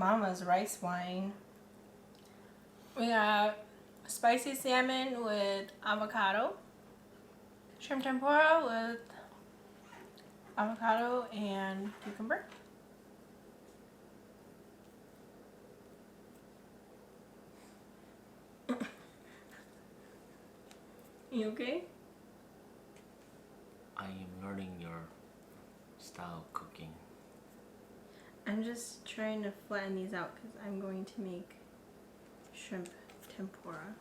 Mama's rice wine. We got spicy salmon with avocado, shrimp tempura with avocado and cucumber. You okay? I am learning your style of cooking. I'm just trying to flatten these out because I'm going to make shrimp tempura.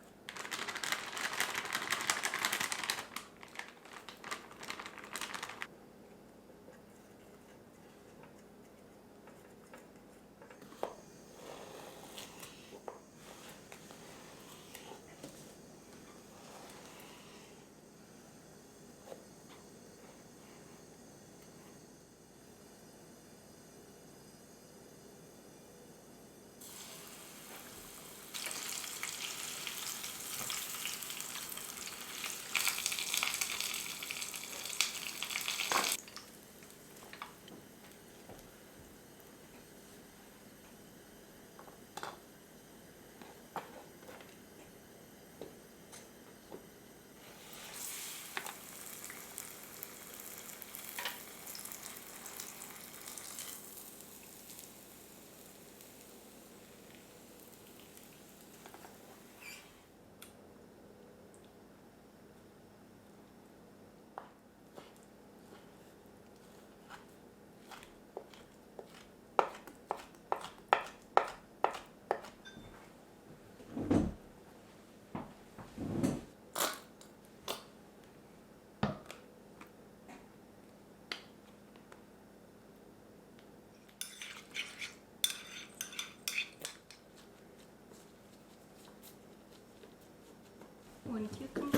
One cucumber.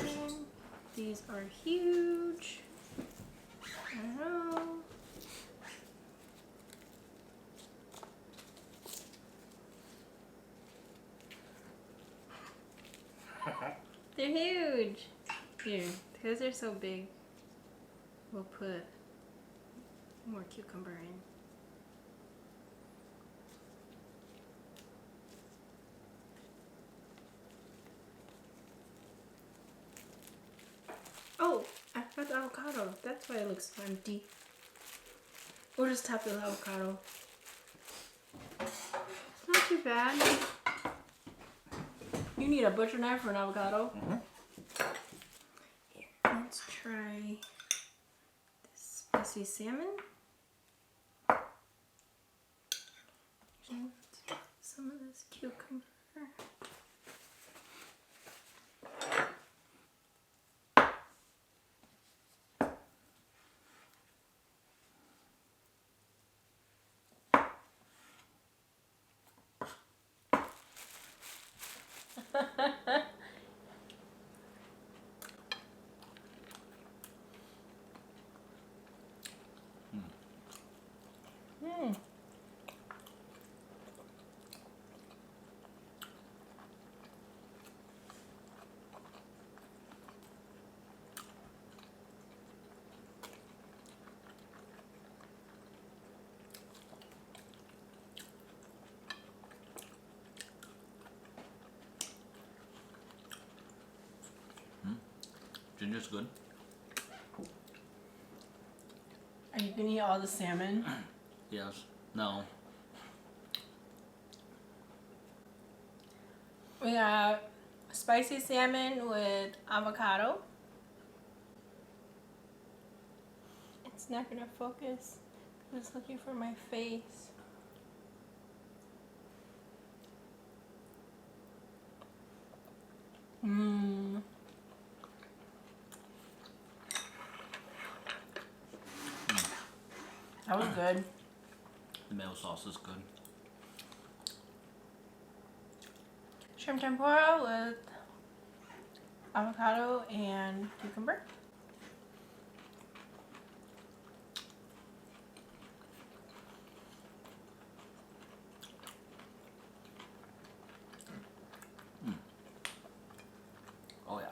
These are huge. I don't know. They're huge. Here, because they're so big, we'll put more cucumber in. Oh, I forgot the avocado. That's why it looks so empty. We'll just top it with avocado. It's not too bad. You need a butcher knife for an avocado? Here, let's try this spicy salmon. And some of this cucumber. Mm. Ginger's good. Are you gonna eat all the salmon? Yes. No. We got spicy salmon with avocado. It's not gonna focus because it's looking for my face. Mmm. That was good. The mayo sauce is good. Shrimp tempura with avocado and cucumber. Oh yeah.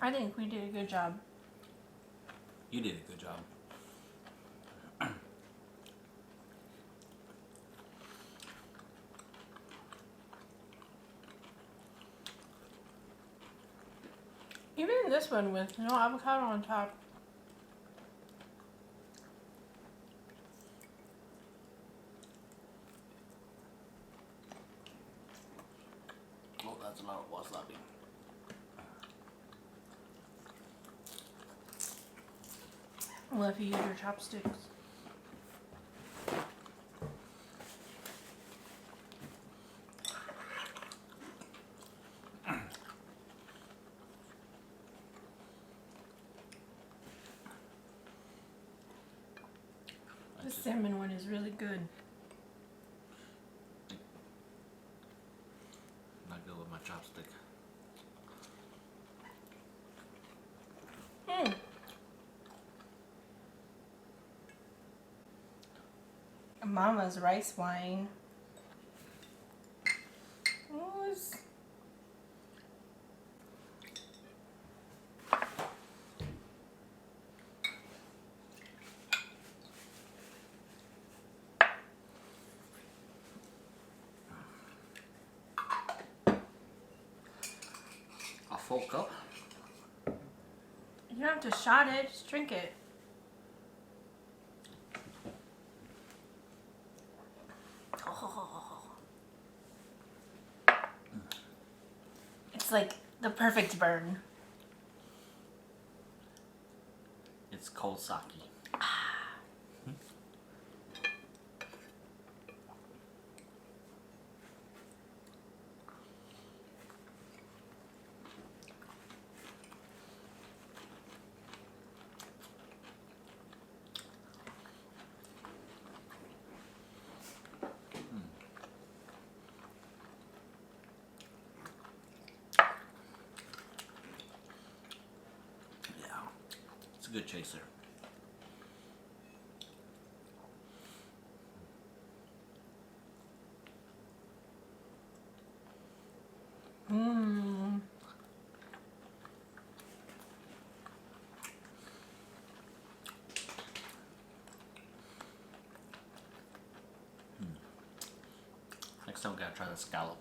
I think we did a good job. You did a good job. Even this one with no avocado on top. Oh, that's a lot of wasabi. Well, if you use your chopsticks. The salmon one is really good. Not good with my chopstick. Mama's rice wine. Oh, it's... A full cup? You don't have to shot it, just drink it. Oh. It's like the perfect burn. It's cold sake. Yeah, it's a good chaser. Mmm. Next time we gotta try the scallop.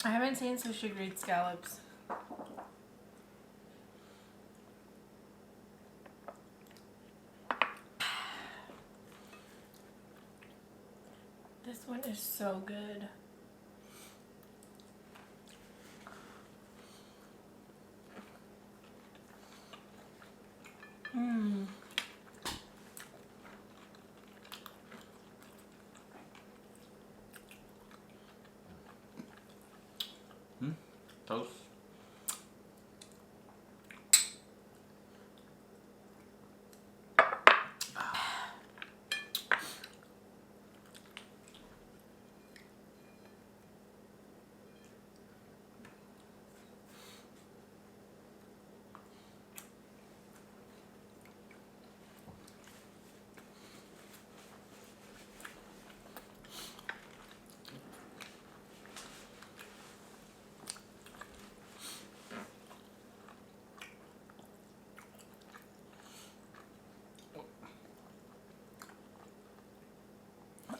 I haven't seen sushi grade scallops. This one is so good. Mmm. Toast.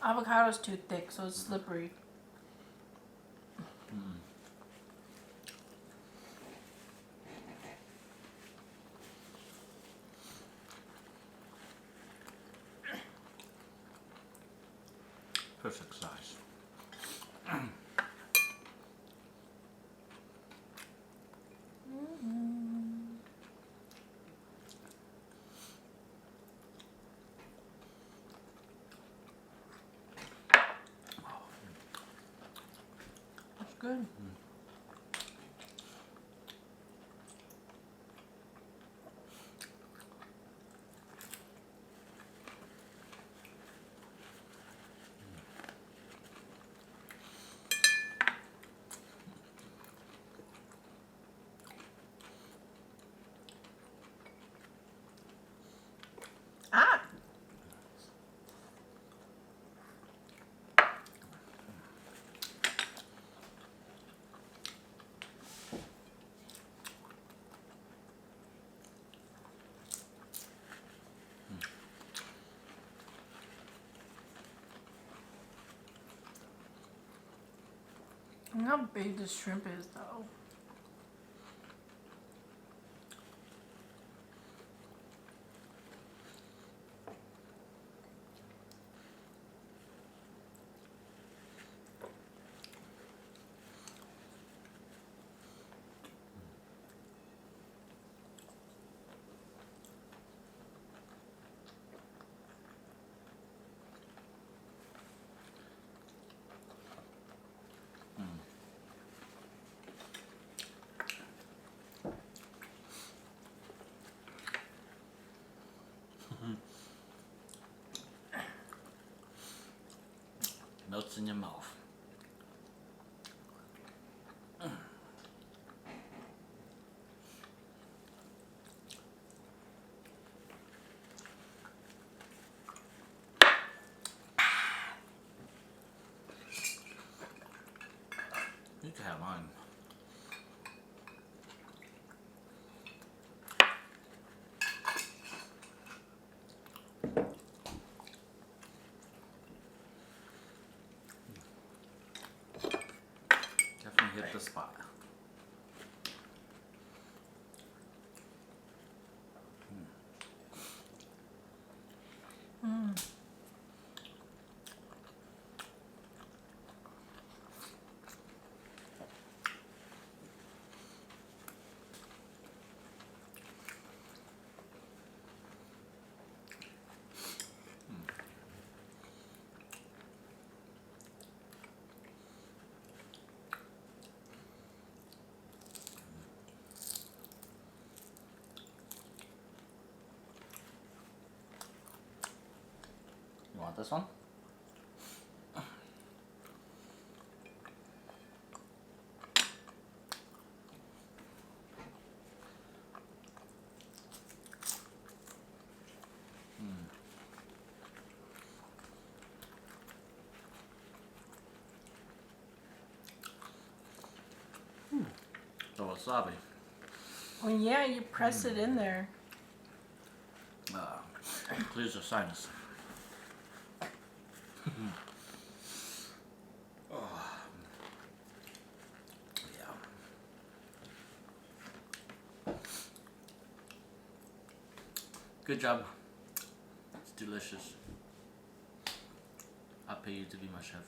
Avocado's too thick, so it's slippery. Perfect size. That's good. Ah! Look how big this shrimp is, though. melts in your mouth. You can have mine. Definitely hit the spot. You want this one? The wasabi. Well, yeah, you press it in there. Clears your sinus. Oh. Yeah. Good job. It's delicious. I'll pay you to be my chef.